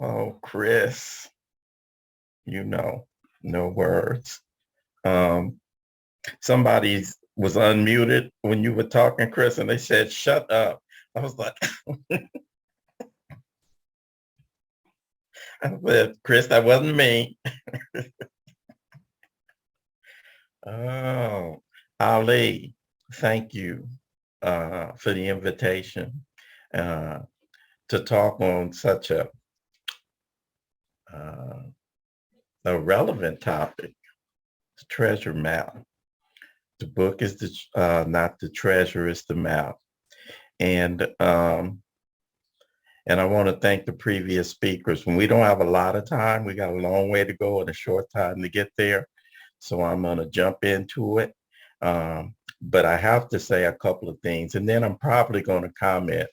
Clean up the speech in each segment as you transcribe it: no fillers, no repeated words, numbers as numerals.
Oh, Chris, you know, no words. Um, somebody was unmuted when you were talking, Chris, and they said, shut up. I was like, I said, Chris, that wasn't me. Oh, Ali, thank you for the invitation uh, to talk on such uh, a relevant topic, the treasure map. The book is not the treasure, it's the map. And and I want to thank the previous speakers. When we don't have a lot of time, we got a long way to go and a short time to get there. So I'm going to jump into it. But I have to say a couple of things, and then I'm probably going to comment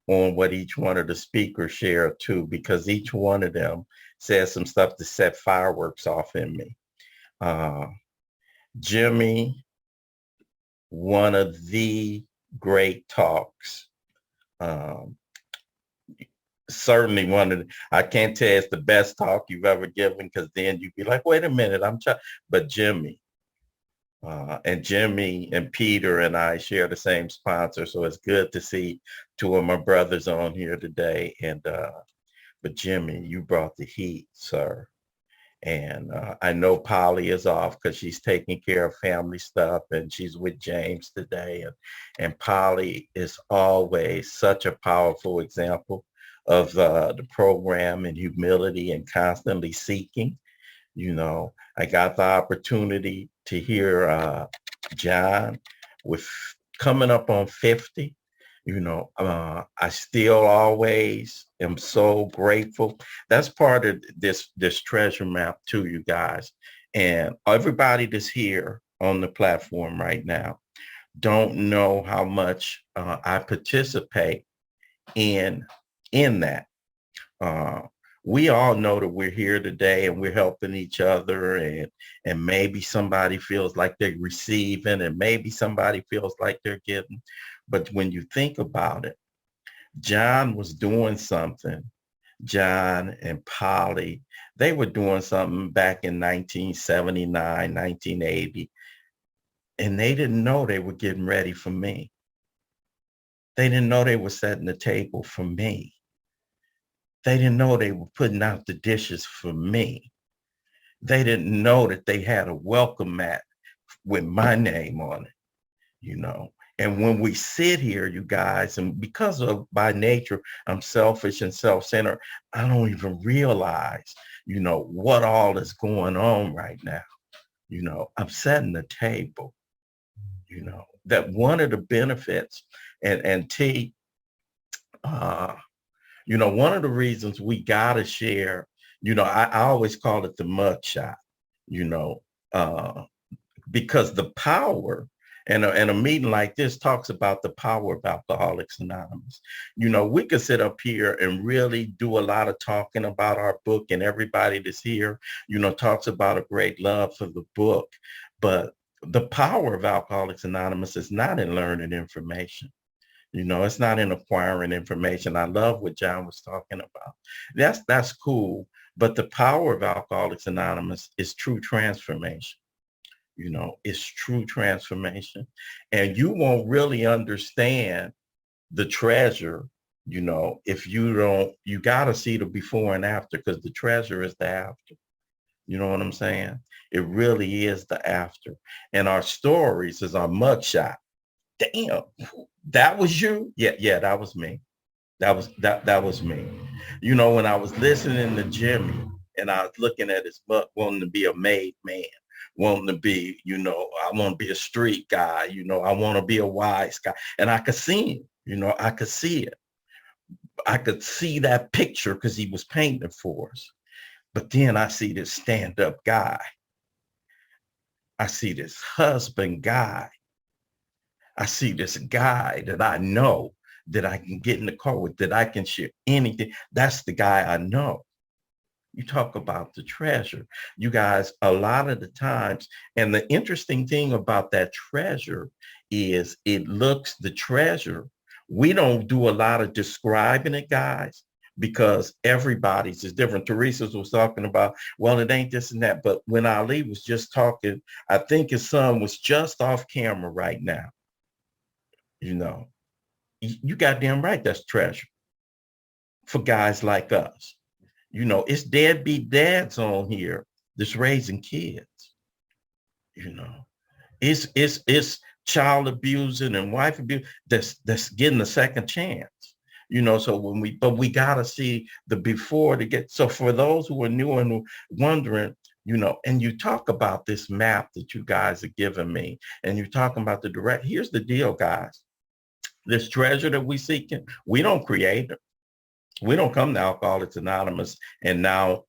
on what each one of the speakers shared too, because each one of them says some stuff to set fireworks off in me. Uh, Jimmy, one of the great talks. Um, Certainly one of the, I can't tell it's the best talk you've ever given, because then you'd be like, wait a minute, I'm trying. But Jimmy and Peter and I share the same sponsor, so it's good to see two of my brothers on here today. And but Jimmy, you brought the heat, sir. And I know Polly is off because she's taking care of family stuff, and she's with James today. And Polly is always such a powerful example of the program and humility and constantly seeking. You know, I got the opportunity to hear John with coming up on 50. I still always am so grateful. That's part of this treasure map too, you guys. And everybody that's here on the platform right now don't know how much I participate in that. Uh, we all know that we're here today and we're helping each other, and maybe somebody feels like they're receiving and maybe somebody feels like they're getting. But when you think about it, John was doing something. John and Polly, they were doing something back in 1979, 1980, and they didn't know they were getting ready for me. They didn't know they were setting the table for me. They didn't know they were putting out the dishes for me. They didn't know that they had a welcome mat with my name on it, you know. And when we sit here, you guys, and because of by nature, I'm selfish and self-centered, I don't even realize, what all is going on right now. I'm setting the table, that one of the benefits and T, uh, one of the reasons we got to share, I always call it the mug shot, you know, uh, because the power and a meeting like this talks about the power of Alcoholics Anonymous. We could sit up here and really do a lot of talking about our book, and everybody that's here, talks about a great love for the book. But the power of Alcoholics Anonymous is not in learning information. It's not in acquiring information. I love what John was talking about. That's cool. But the power of Alcoholics Anonymous is true transformation. It's true transformation. And you won't really understand the treasure, if you got to see the before and after, because the treasure is the after. You know what I'm saying? It really is the after. And our stories is our mugshot. Damn, that was you? Yeah, that was me. That was me. When I was listening to Jimmy and I was looking at his butt, wanting to be a made man, wanting to be, I want to be a street guy, I want to be a wise guy. And I could see him, I could see it. I could see that picture because he was painting it for us. But then I see this stand-up guy. I see this husband guy. I see this guy that I know, that I can get in the car with, that I can share anything. That's the guy I know. You talk about the treasure. You guys, a lot of the times, and the interesting thing about that treasure is the treasure, we don't do a lot of describing it, guys, because everybody's is different. Teresa's was talking about, well, it ain't this and that. But when Ali was just talking, I think his son was just off camera right now. You know, you goddamn right. That's treasure for guys like us. You know, it's deadbeat dads on here that's raising kids. You know, it's child abusing and wife abuse that's getting a second chance. You know, so but we gotta see the before to get. So for those who are new and wondering, you know, and you talk about this map that you guys are giving me, and you're talking about the direct. Here's the deal, guys. This treasure that we seeking, we don't create it. We don't come to Alcoholics Anonymous and now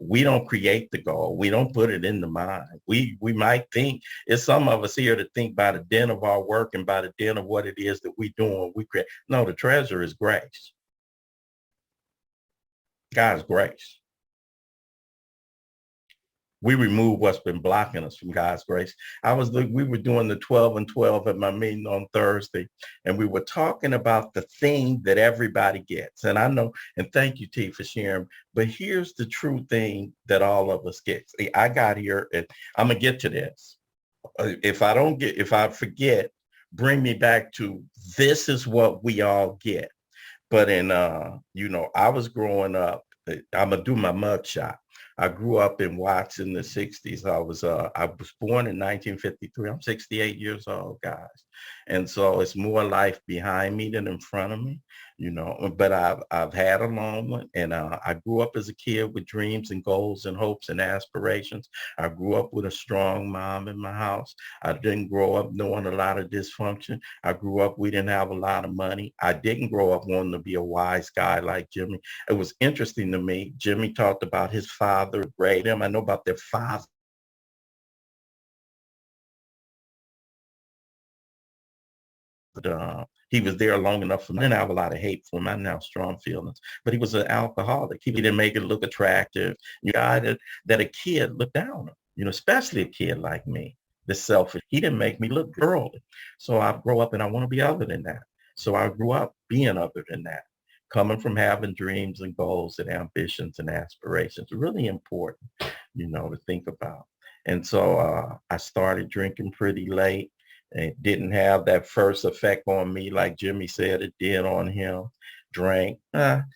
we don't create the goal. We don't put it in the mind. We might think, it's some of us here to think by the dint of our work and by the dint of what it is that we doing, we create. No, the treasure is grace. God's grace. We remove what's been blocking us from God's grace. We were doing the 12 and 12 at my meeting on Thursday, and we were talking about the thing that everybody gets. And I know, and thank you, T, for sharing, but here's the true thing that all of us get. See, I got here, and I'm going to get to this. If I forget, bring me back to this is what we all get. But you know, I was growing up, I'm going to do my mug shot. I grew up in Watts in the 60s. I was born in 1953. I'm 68 years old, guys. And so it's more life behind me than in front of me, you know, but I've had a long one. And I grew up as a kid with dreams and goals and hopes and aspirations. I grew up with a strong mom in my house. I didn't grow up knowing a lot of dysfunction. I grew up, we didn't have a lot of money. I didn't grow up wanting to be a wise guy like Jimmy. It was interesting to me. Jimmy talked about his father raised him. I know about their father. He was there long enough for me. I didn't have a lot of hate for him. I didn't have strong feelings, but he was an alcoholic. He didn't make it look attractive. You know, that a kid looked down on, you know, especially a kid like me, the selfish. He didn't make me look girly. So I grew up and I want to be other than that. So I grew up being other than that, coming from having dreams and goals and ambitions and aspirations. Really important, you know, to think about. And so I started drinking pretty late. It didn't have that first effect on me like Jimmy said it did on him. Drank.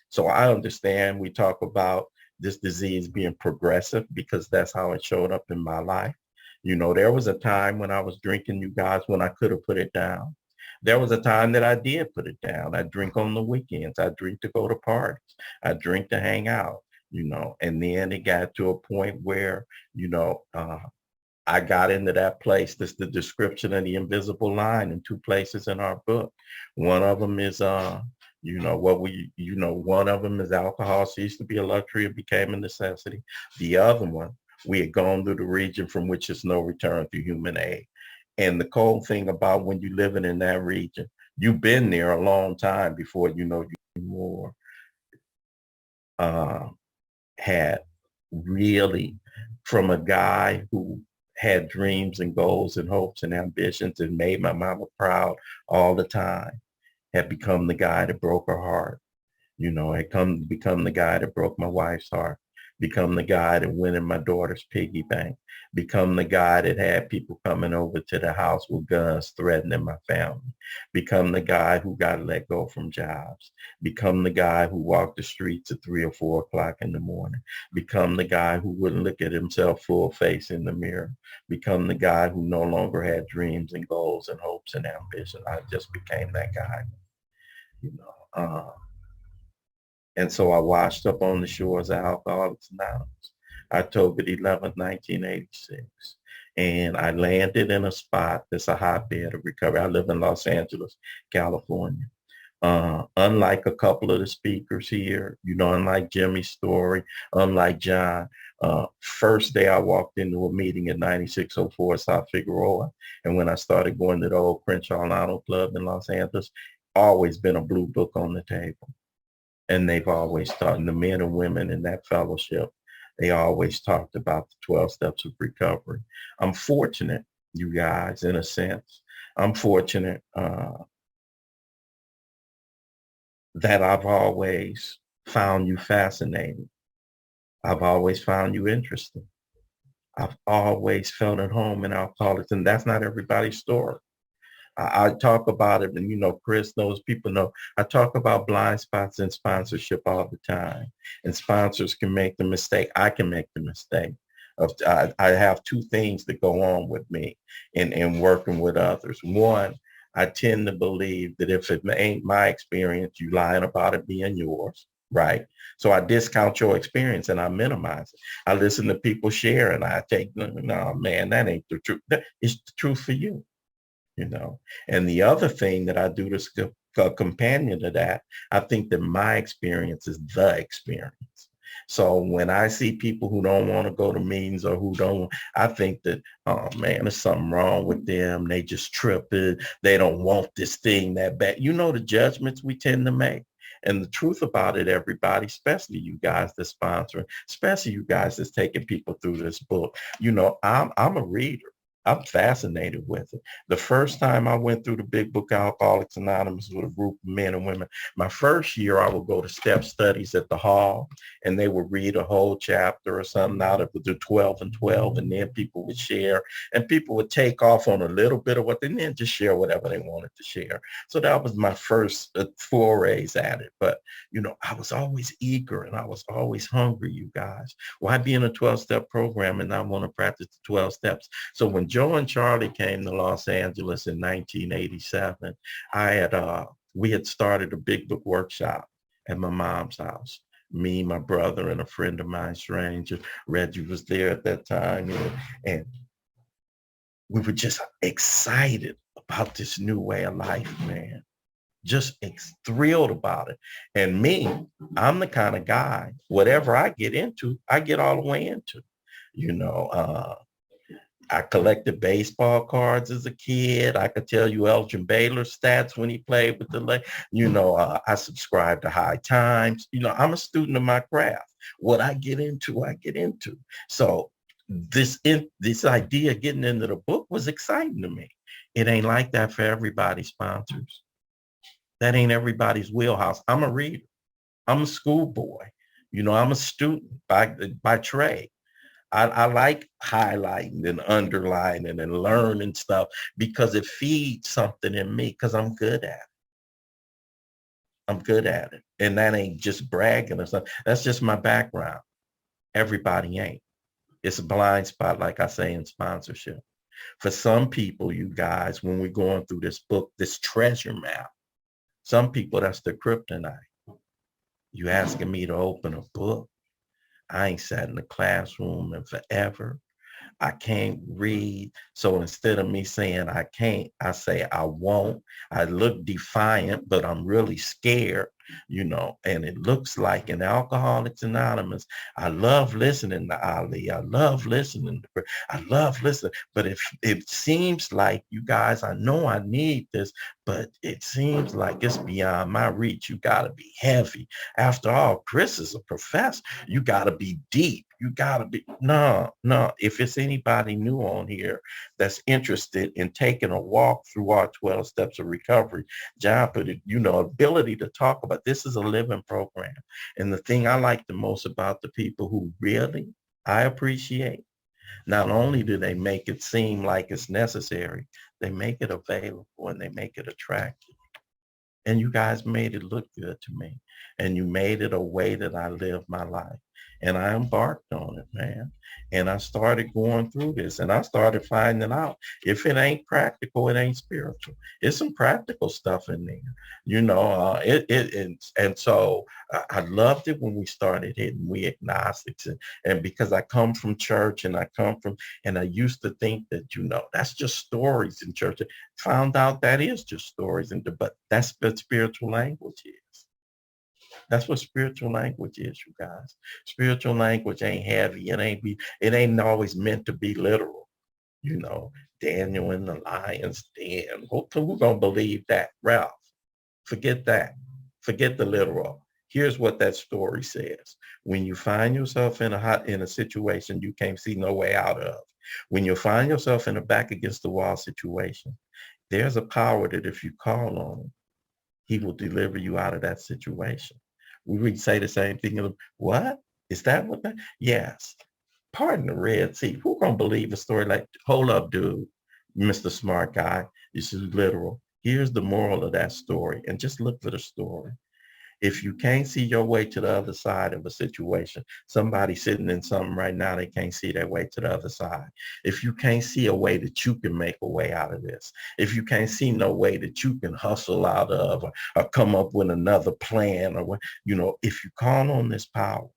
So I understand we talk about this disease being progressive because that's how it showed up in my life. You know, there was a time when I was drinking, you guys, when I could have put it down. There was a time that I did put it down. I drink on the weekends. I drink to go to parties. I drink to hang out, you know, and then it got to a point where, you know, I got into that place. That's the description of the invisible line in two places in our book. One of them is, you know, one of them is alcohol ceased to be a luxury, it became a necessity. The other one, we had gone through the region from which is no return through human aid. And the cold thing about when you're living in that region, you've been there a long time before you know you more. Uh, had really from a guy who had dreams and goals and hopes and ambitions and made my mama proud all the time, had become the guy that broke her heart. You know, had become the guy that broke my wife's heart, become the guy that went in my daughter's piggy bank, become the guy that had people coming over to the house with guns threatening my family, become the guy who got let go from jobs, become the guy who walked the streets at 3 or 4 o'clock in the morning, become the guy who wouldn't look at himself full face in the mirror, become the guy who no longer had dreams and goals and hopes and ambition. I just became that guy, you know. And so I washed up on the shores of Alcoholics Anonymous, October the 11th, 1986. And I landed in a spot that's a hotbed of recovery. I live in Los Angeles, California. Unlike a couple of the speakers here, you know, unlike Jimmy's story, unlike John, first day I walked into a meeting at 9604 South Figueroa. And when I started going to the old Crenshaw Auto Club in Los Angeles, always been a blue book on the table. And they've always taught, and the men and women in that fellowship, they always talked about the 12 steps of recovery. I'm fortunate, you guys, in a sense. I'm fortunate that I've always found you fascinating. I've always found you interesting. I've always felt at home in alcoholics, and that's not everybody's story. I talk about it, and Chris knows, people know. I talk about blind spots in sponsorship all the time, and sponsors can make the mistake. I can make the mistake of I have two things that go on with me in working with others. One, I tend to believe that if it ain't my experience, you lying about it being yours, right? So I discount your experience and I minimize it. I listen to people share and I take, no, man, that ain't the truth. It's the truth for you. you know. And the other thing that I do to companion to that, I think that my experience is the experience. So when I see people who don't want to go to meetings or who don't, I think that, oh man, there's something wrong with them. They just tripping. They don't want this thing that bad. The judgments we tend to make. And the truth about it, everybody, especially you guys that sponsor, especially you guys that's taking people through this book, I'm a reader. I'm fascinated with it. The first time I went through the big book Alcoholics Anonymous with a group of men and women, my first year I would go to step studies at the hall and they would read a whole chapter or something out of the 12 and 12, and then people would share and people would take off on a little bit of what they then just share whatever they wanted to share. So that was my first forays at it. But, I was always eager and I was always hungry, you guys. Why be in a 12-step program and not want to practice the 12 steps? So when Joe and Charlie came to Los Angeles in 1987, we had started a big book workshop at my mom's house. Me, my brother, and a friend of mine, stranger, Reggie was there at that time, and we were just excited about this new way of life, man. Just thrilled about it. And me, I'm the kind of guy, whatever I get into, I get all the way into. You know, uh, I collected baseball cards as a kid. I could tell you Elgin Baylor's stats when he played with the Lakers. I subscribe to High Times. I'm a student of my craft. What I get into, I get into. So this idea of getting into the book was exciting to me. It ain't like that for everybody, sponsors. That ain't everybody's wheelhouse. I'm a reader. I'm a schoolboy. I'm a student by trade. I like highlighting and underlining and learning stuff because it feeds something in me because I'm good at it. I'm good at it. And that ain't just bragging or something. That's just my background. Everybody ain't. It's a blind spot, like I say in sponsorship. For some people, you guys, when we're going through this book, this treasure map, some people, that's the kryptonite. You asking me to open a book? I ain't sat in the classroom in forever. I can't read. So instead of me saying I can't, I say I won't. I look defiant, but I'm really scared, and it looks like in Alcoholics Anonymous, I love listening to Ali. I love listening. But if it seems like you guys, I know I need this, but it seems like it's beyond my reach. You got to be heavy. After all, Chris is a professor. You got to be deep. You got to be, no. If it's anybody new on here that's interested in taking a walk through our 12 steps of recovery, John put it, ability to talk about, this is a living program. And the thing I like the most about the people who really I appreciate, not only do they make it seem like it's necessary, they make it available and they make it attractive. And you guys made it look good to me. And you made it a way that I live my life. And I embarked on it, man. And I started going through this and I started finding out if it ain't practical, it ain't spiritual. It's some practical stuff in there, and so I loved it when we started hitting we agnostics. And because I come from church and I used to think that, that's just stories in church. Found out that is just stories, but that's what spiritual language is. That's what spiritual language is, you guys. Spiritual language ain't heavy. It ain't always meant to be literal. You know, Daniel in the lion's den. Who gonna believe that? Ralph, forget that. Forget the literal. Here's what that story says. When you find yourself in a situation you can't see no way out of, when you find yourself in a back against the wall situation, there's a power that if you call on him, he will deliver you out of that situation. We say the same thing. What? Is that what that? Yes. Pardon the Red Sea. Who gonna believe a story like, hold up, dude, Mr. Smart Guy? This is literal. Here's the moral of that story. And just look for the story. If you can't see your way to the other side of a situation, somebody sitting in something right now, they can't see their way to the other side. If you can't see a way that you can make a way out of this, if you can't see no way that you can hustle out of or come up with another plan or what, if you call on this power,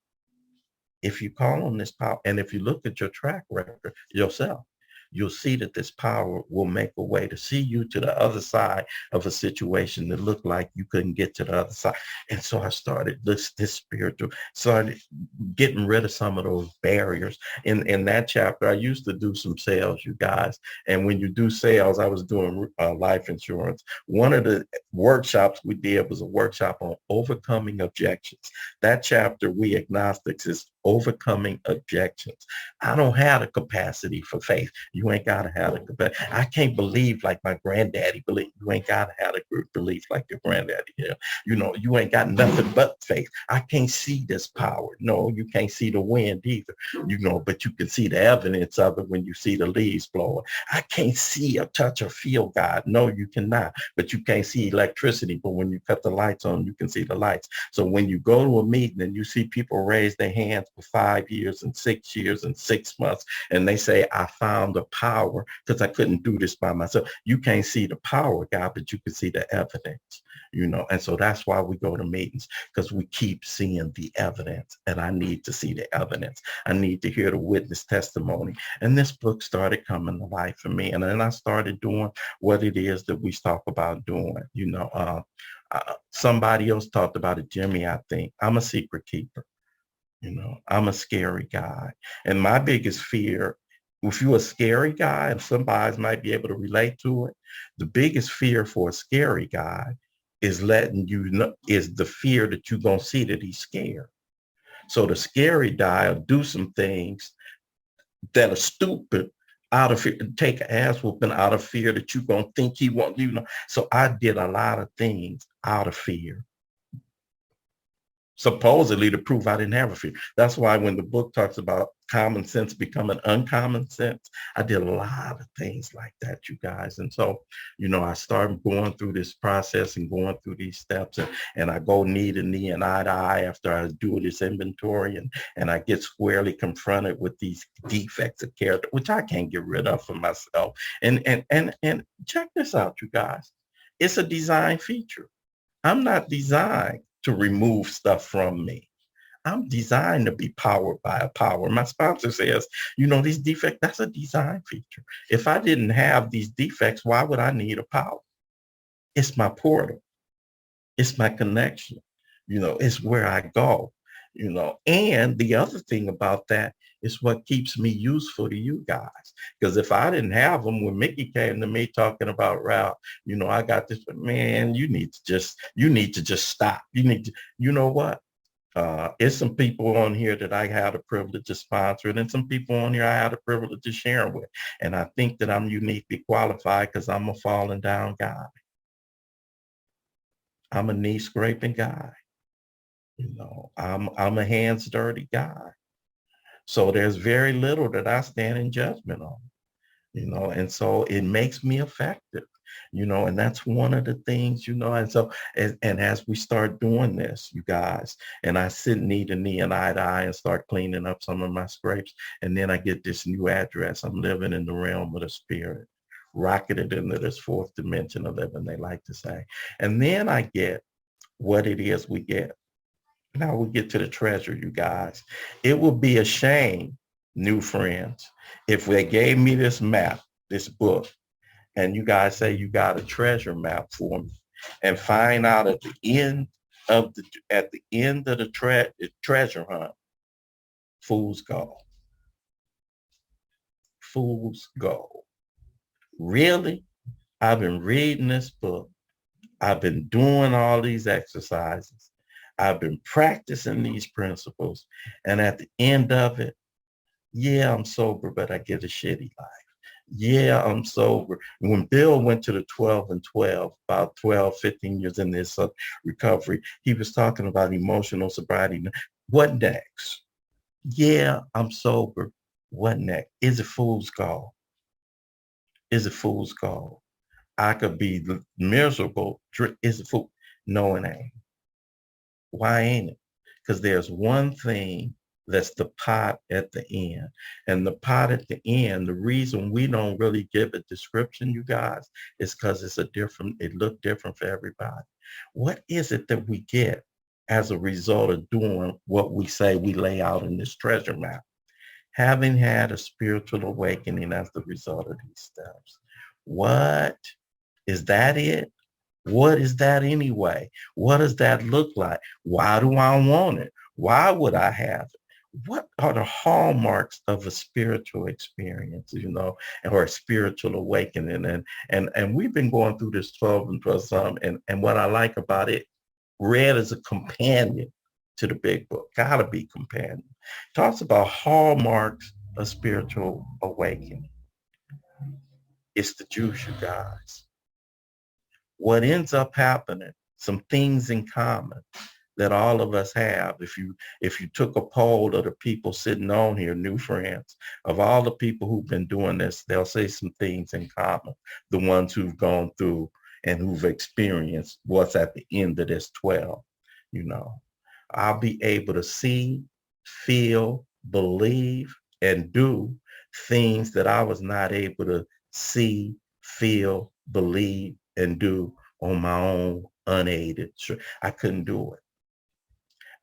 and if you look at your track record yourself, you'll see that this power will make a way to see you to the other side of a situation that looked like you couldn't get to the other side. And so I started this spiritual, started getting rid of some of those barriers. In that chapter, I used to do some sales, you guys. And when you do sales, I was doing life insurance. One of the workshops we did was a workshop on overcoming objections. That chapter, we agnostics, is overcoming objections. I don't have the capacity for faith. You ain't got to have the capacity. I can't believe like my granddaddy believed. You ain't got to have the belief like your granddaddy did. You ain't got nothing but faith. I can't see this power. No, you can't see the wind either, but you can see the evidence of it when you see the leaves blowing. I can't see or touch or feel God. No, you cannot. But you can't see electricity. But when you cut the lights on, you can see the lights. So when you go to a meeting and you see people raise their hands for 5 years and 6 years and 6 months, and they say, I found the power because I couldn't do this by myself. You can't see the power, God, but you can see the evidence, and so that's why we go to meetings, because we keep seeing the evidence, and I need to see the evidence. I need to hear the witness testimony. And this book started coming to life for me. And then I started doing what it is that we talk about doing. Somebody else talked about it, Jimmy, I think. I'm a secret keeper. I'm a scary guy. And my biggest fear, if you're a scary guy, and somebody might be able to relate to it, the biggest fear for a scary guy is is the fear that you're going to see that he's scared. So the scary guy will do some things that are stupid out of fear, take an ass whooping out of fear that you're going to think he won't, So I did a lot of things out of fear, supposedly to prove I didn't have a fear. That's why when the book talks about common sense becoming uncommon sense, I did a lot of things like that, you guys. And so, I started going through this process and going through these steps, and I go knee to knee and eye to eye after I do this inventory, and I get squarely confronted with these defects of character, which I can't get rid of for myself. And check this out, you guys. It's a design feature. I'm not designed to remove stuff from me. I'm designed to be powered by a power. My sponsor says, these defects, that's a design feature. If I didn't have these defects, why would I need a power? It's my portal. It's my connection. It's where I go, and the other thing about that is what keeps me useful to you guys. Because if I didn't have them, when Mickey came to me talking about Ralph, I got this, man, you need to just stop. You know what? It's some people on here that I had the privilege of sponsoring, and some people on here I had the privilege of sharing with. And I think that I'm uniquely qualified because I'm a falling down guy. I'm a knee scraping guy. I'm a hands dirty guy. So there's very little that I stand in judgment on, and so it makes me effective, and that's one of the things, and so, and as we start doing this, you guys, and I sit knee to knee and eye to eye and start cleaning up some of my scrapes, and then I get this new address. I'm living in the realm of the spirit, rocketed into this fourth dimension of living, they like to say. And then I get what it is we get. Now we get to the treasure, you guys. It would be a shame, new friends, if they gave me this map, this book, and you guys say you got a treasure map for me, and find out at the end of the treasure hunt, fools go. Fools go. Really? I've been reading this book. I've been doing all these exercises. I've been practicing these principles. And at the end of it, yeah, I'm sober, but I get a shitty life. Yeah, I'm sober. When Bill went to the 12 and 12, about 12, 15 years in this recovery, he was talking about emotional sobriety. What next? Yeah, I'm sober. What next? Is it fool's gold? Is it fool's gold? I could be miserable. Is it fool? No, it ain't. Why ain't it? Because there's one thing that's the pot at the end. And the pot at the end, the reason we don't really give a description, you guys, is because it looked different for everybody. What is it that we get as a result of doing what we say we lay out in this treasure map? Having had a spiritual awakening as the result of these steps. What? Is that it? What is that anyway? What does that look like? Why do I want it? Why would I have it? What are the hallmarks of a spiritual experience, or a spiritual awakening? And we've been going through this 12 and 12 some, and what I like about it, read as a companion to the big book, gotta be companion. Talks about hallmarks of spiritual awakening. It's the juice, you guys. What ends up happening, some things in common that all of us have. If you took a poll of the people sitting on here, new friends, of all the people who've been doing this, they'll say some things in common. The ones who've gone through and who've experienced what's at the end of this 12, you know. I'll be able to see, feel, believe, and do things that I was not able to see, feel, believe, and do on my own unaided. Sure, I couldn't do it.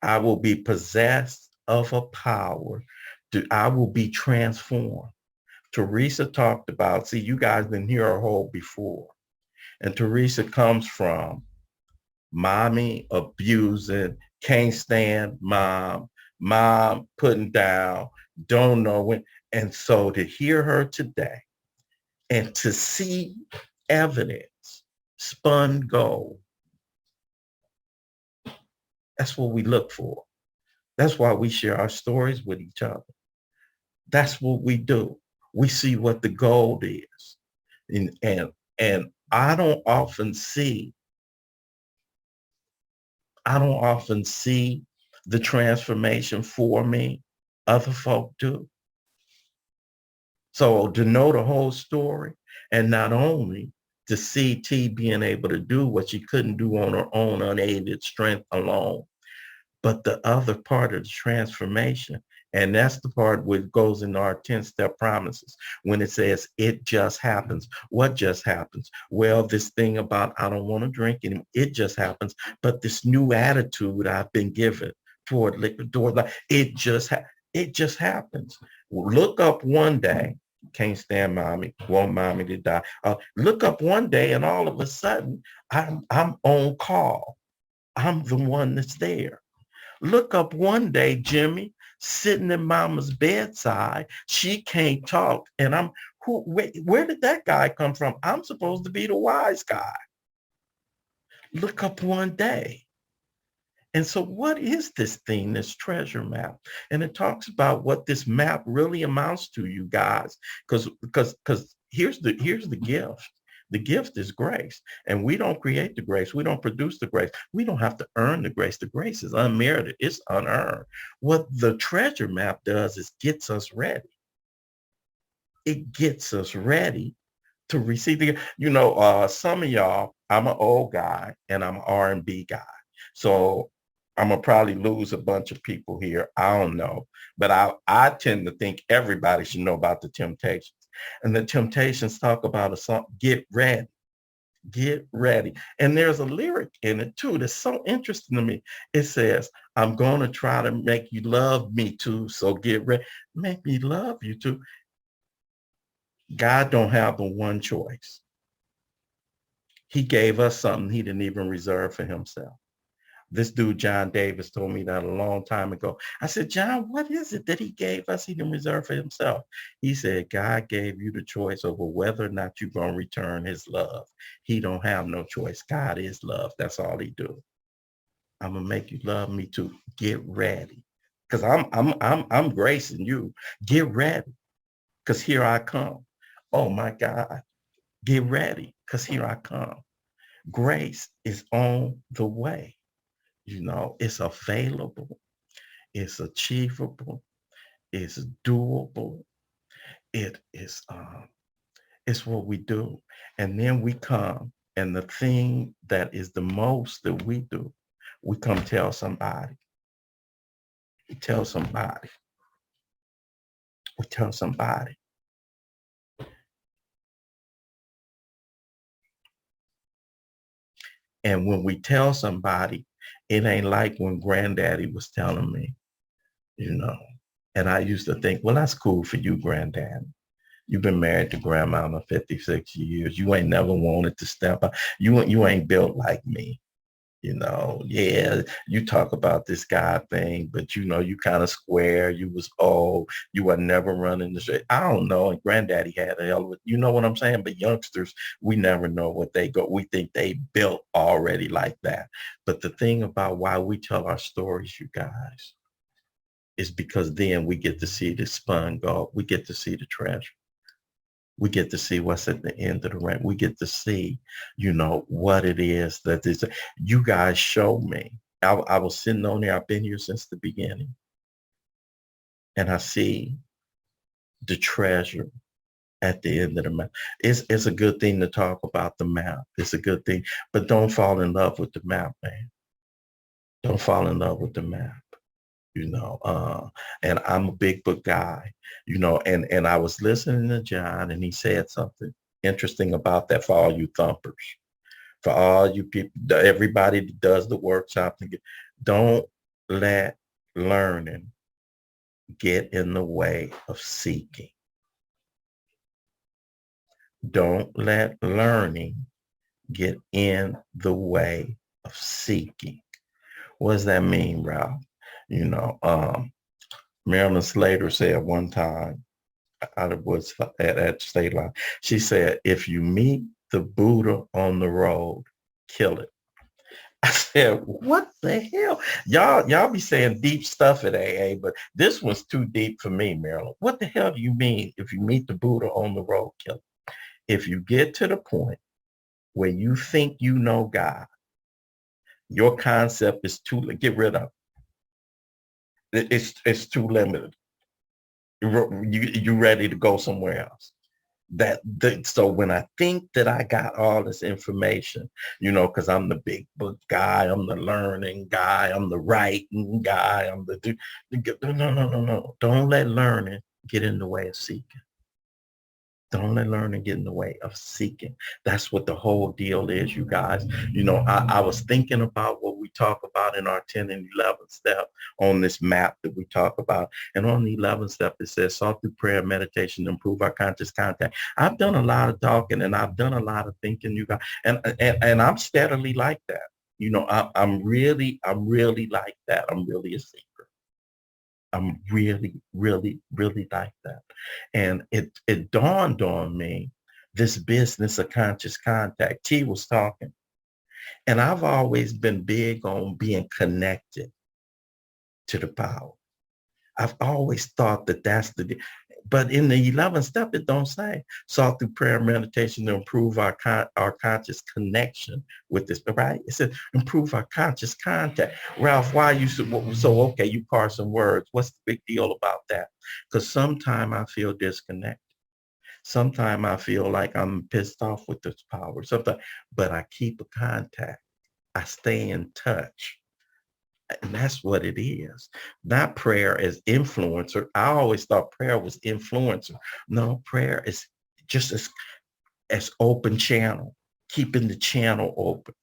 I will be possessed of a power. I will be transformed. Teresa talked about, see, you guys didn't hear her whole before. And Teresa comes from mommy abusing, can't stand mom, mom putting down, don't know when. And so to hear her today and to see evidence, spun gold, that's what we look for. That's why we share our stories with each other. That's what we do. We see what the gold is. And I don't often see the transformation for me. Other folk do. So to know the whole story, and not only to see T being able to do what she couldn't do on her own unaided strength alone, but the other part of the transformation, and that's the part where it goes into our 10-step promises, when it says it just happens. What just happens? Well, this thing about I don't want to drink anymore, it just happens. But this new attitude I've been given toward liquor, toward life, it just happens. Look up one day, can't stand mommy, want mommy to die. Look up one day and all of a sudden I'm on call. I'm the one that's there. Look up one day, Jimmy, sitting in mama's bedside. She can't talk. And where did that guy come from? I'm supposed to be the wise guy. Look up one day. And so what is this thing, this treasure map? And it talks about what this map really amounts to, you guys, because here's the gift. The gift is grace. And we don't create the grace. We don't produce the grace. We don't have to earn the grace. The grace is unmerited. It's unearned. What the treasure map does is gets us ready. It gets us ready to receive some of y'all, I'm an old guy and I'm an R&B guy. So I'm gonna probably lose a bunch of people here. I don't know. But I tend to think everybody should know about the Temptations. And the Temptations talk about a song, get ready. Get ready. And there's a lyric in it too that's so interesting to me. It says, I'm gonna try to make you love me too. So get ready. Make me love you too. God don't have the one choice. He gave us something he didn't even reserve for himself. This dude, John Davis, told me that a long time ago. I said, John, what is it that he gave us he didn't reserve for himself? He said, God gave you the choice over whether or not you're going to return his love. He don't have no choice. God is love. That's all he do. I'm going to make you love me too. Get ready. Because I'm gracing you. Get ready. Because here I come. Oh my God, get ready, because here I come. Grace is on the way. It's available, it's achievable, it's doable. It is it's what we do. And then we come, and the thing that is the most that we do, we come tell somebody. We tell somebody. We tell somebody. And when we tell somebody, it ain't like when granddaddy was telling me, you know. And I used to think, well, that's cool for you, granddaddy. You've been married to grandma for 56 years. You ain't never wanted to step up. You ain't built like me. Yeah, you talk about this guy thing, but you kind of square. You was old. You were never running the street. I don't know. And granddaddy had a hell of a, you know what I'm saying? But youngsters, we never know what they go. We think they built already like that. But the thing about why we tell our stories, you guys, is because then we get to see the spun gold. We get to see the treasure. We get to see what's at the end of the rain. We get to see, what it is that is. You guys show me. I was sitting on there. I've been here since the beginning. And I see the treasure at the end of the map. It's a good thing to talk about the map. It's a good thing. But don't fall in love with the map, man. Don't fall in love with the map. And I'm a big book guy, and I was listening to John, and he said something interesting about that for all you thumpers, for all you people, everybody that does the workshop. Don't let learning get in the way of seeking. Don't let learning get in the way of seeking. What does that mean, Ralph? You know, Marilyn Slater said one time out of woods at state line, she said, if you meet the Buddha on the road, kill it. I said, what the hell? Y'all be saying deep stuff at AA, but this was too deep for me, Marilyn. What the hell do you mean if you meet the Buddha on the road, kill it? If you get to the point where you think you know God, your concept is get rid of it. It's too limited. You ready to go somewhere else. So when I think that I got all this information, because I'm the big book guy, I'm the learning guy, I'm the writing guy, I'm the no. Don't let learning get in the way of seeking. Don't let learning get in the way of seeking. That's what the whole deal is, you guys. I was thinking about what we talk about in our 10 and 11 step on this map that we talk about. And on the 11th step, it says, sought through prayer and meditation to improve our conscious contact. I've done a lot of talking and I've done a lot of thinking, you guys. And I'm steadily like that. I'm really like that. I'm really a seeker. I'm really, really, really like that. And it dawned on me, this business of conscious contact. T was talking. And I've always been big on being connected to the power. I've always thought that that's but in the 11th step, it don't say sought through prayer and meditation to improve our conscious connection with this, right? It says improve our conscious contact. Ralph, why you so okay, you parse some words. What's the big deal about that? Because sometimes I feel disconnected. Sometimes I feel like I'm pissed off with this power. Sometimes, but I keep a contact. I stay in touch. And that's what it is. Not prayer as influencer. I always thought prayer was influencer. No, prayer is just as open channel, keeping the channel open.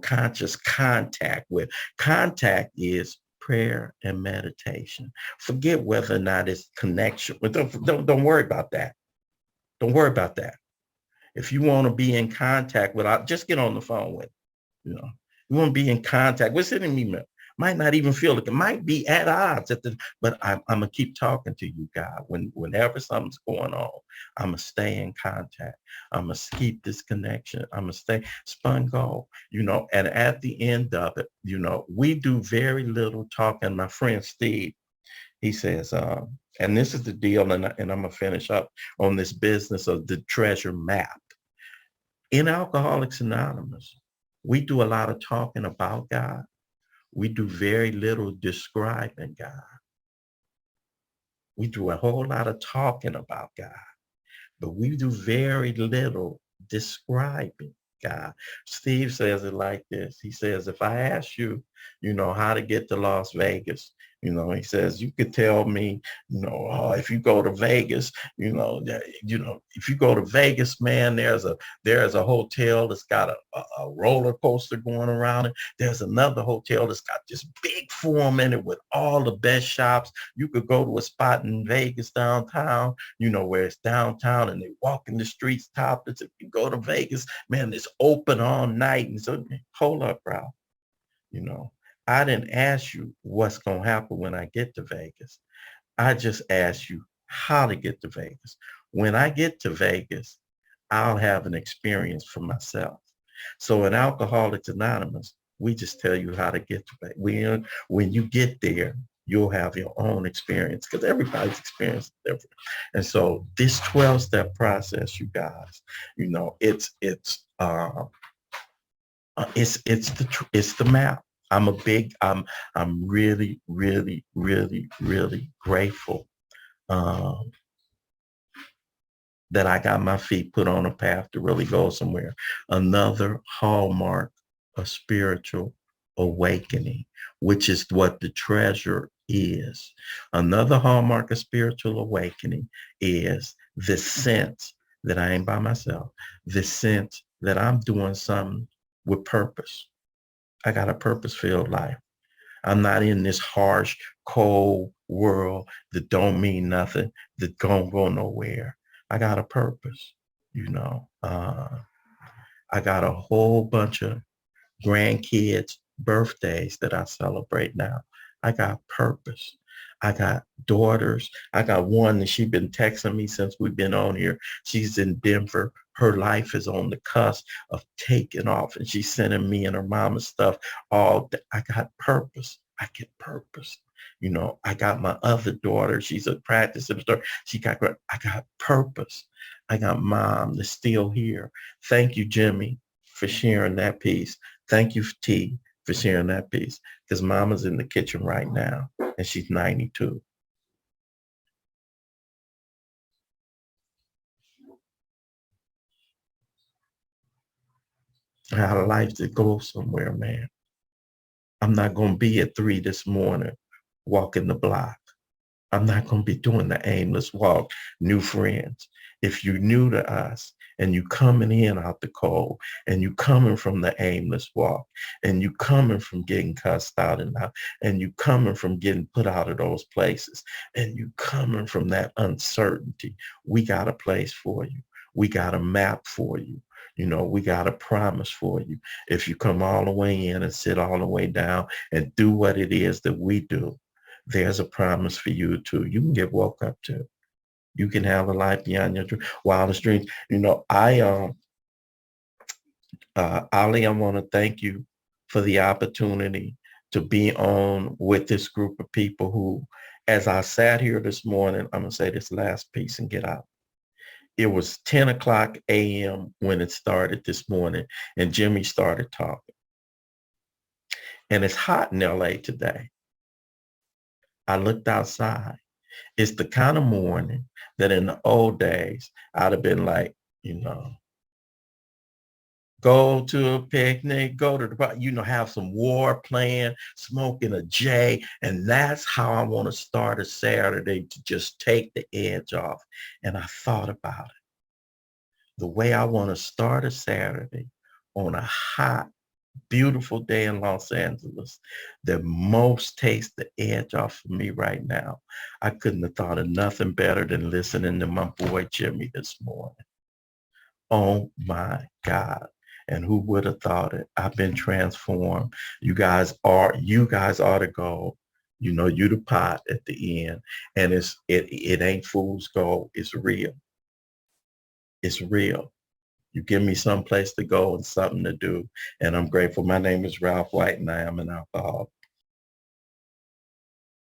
Conscious contact with. Contact is prayer and meditation. Forget whether or not it's connection. But don't worry about that. Don't worry about that. If you want to be in contact with, just get on the phone with. You want to be in contact. What's in me? Might not even feel like it might be at odds but I'm gonna keep talking to you, God. Whenever something's going on, I'm gonna stay in contact. I'm gonna keep this connection. I'm gonna stay spun gold, and at the end of it, we do very little talking. My friend Steve, He says, and this is the deal, and I'm gonna finish up on this business of the treasure map. In Alcoholics Anonymous, we do a lot of talking about God. We do very little describing God. We do a whole lot of talking about God, but we do very little describing God. Steve says it like this. He says, if I ask you, how to get to Las Vegas, he says, you could tell me, if you go to Vegas, if you go to Vegas, man, there's a hotel that's got a roller coaster going around it. There's another hotel that's got this big forum in it with all the best shops. You could go to a spot in Vegas downtown, where it's downtown and they walk in the streets topless. If you go to Vegas, man, it's open all night. And so, hold up, bro. I didn't ask you what's going to happen when I get to Vegas. I just asked you how to get to Vegas. When I get to Vegas, I'll have an experience for myself. So in Alcoholics Anonymous, we just tell you how to get to Vegas. When you get there, you'll have your own experience because everybody's experience is different. And so this 12-step process, you guys, it's the map. I'm really, really, really, really grateful that I got my feet put on a path to really go somewhere. Another hallmark of spiritual awakening, which is what the treasure is. Another hallmark of spiritual awakening is the sense that I ain't by myself, the sense that I'm doing something with purpose. I got a purpose-filled life. I'm not in this harsh, cold world that don't mean nothing, that don't go nowhere. I got a purpose, I got a whole bunch of grandkids' birthdays that I celebrate now. I got purpose. I got daughters. I got one that she's been texting me since we've been on here. She's in Denver. Her life is on the cusp of taking off, and she's sending me and her mama stuff all day. I got purpose. I get purpose. I got my other daughter. She's a practice instructor. I got purpose. I got mom that's still here. Thank you, Jimmy, for sharing that piece. Thank you, T, for sharing that piece, because mama's in the kitchen right now, and she's 92. I had a life to go somewhere, man. I'm not going to be at 3 this morning walking the block. I'm not going to be doing the aimless walk. New friends, if you're new to us and you coming in out the cold and you coming from the aimless walk and you coming from getting cussed out and you coming from getting put out of those places and you coming from that uncertainty, we got a place for you. We got a map for you. We got a promise for you. If you come all the way in and sit all the way down and do what it is that we do, there's a promise for you too. You can get woke up to. You can have a life beyond your wildest dreams. Ali, I want to thank you for the opportunity to be on with this group of people who, as I sat here this morning, I'm going to say this last piece and get out. It was 10 o'clock a.m. when it started this morning, and Jimmy started talking. And it's hot in LA today. I looked outside. It's the kind of morning that in the old days, I'd have been like, go to a picnic, go to the, have some war playing, smoking a J. And that's how I want to start a Saturday, to just take the edge off. And I thought about it. The way I want to start a Saturday on a hot, beautiful day in Los Angeles that most takes the edge off of me right now. I couldn't have thought of nothing better than listening to my boy Jimmy this morning. Oh my God. And who would have thought it? I've been transformed. You guys are to go. You the pot at the end. And it ain't fool's gold. It's real. It's real. You give me some place to go and something to do. And I'm grateful. My name is Ralph White, and I am an alcoholic.